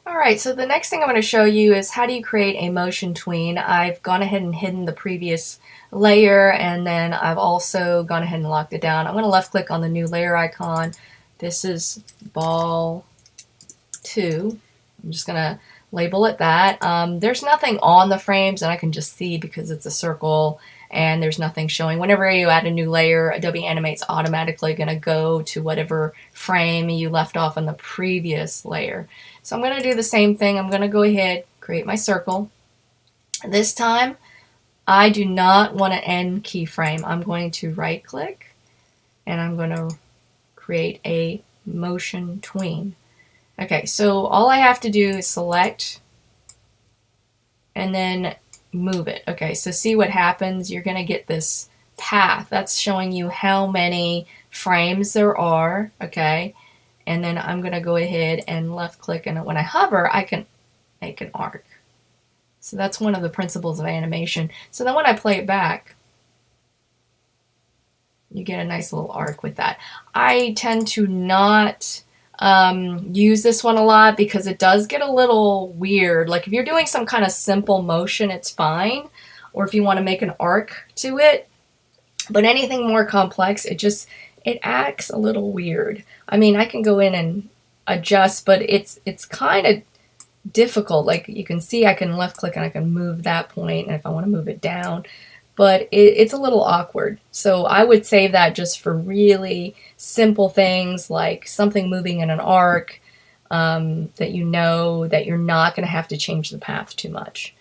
Alright, so the next thing I'm going to show you is how do you create a motion tween. I've gone ahead and hidden the previous layer, and then I've also gone ahead and locked it down. I'm going to left click on the new layer icon. This is ball 2. I'm just going to label it that. There's nothing on the frames, and I can just see because it's a circle and there's nothing showing. Whenever you add a new layer, Adobe Animate's automatically going to go to whatever frame you left off on the previous layer. So I'm going to do the same thing. I'm going to go ahead, create my circle. This time, I do not want to end keyframe. I'm going to right click and I'm going to create a motion tween. Okay, so all I have to do is select and then move it. Okay, so see what happens. You're going to get this path. That's showing you how many frames there are. Okay, and then I'm going to go ahead and left click, and when I hover, I can make an arc. So that's one of the principles of animation. So then when I play it back, you get a nice little arc with that. I tend to not use this one a lot because it does get a little weird. Like if you're doing some kind of simple motion, it's fine. Or if you want to make an arc to it. But anything more complex, it acts a little weird. I mean, I can go in and adjust, but it's kind of difficult. Like you can see, I can left click and I can move that point, and if I want to move it down, but it's a little awkward. So I would save that just for really simple things like something moving in an arc that you know that you're not going to have to change the path too much.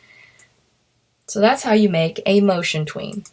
So that's how you make a motion tween.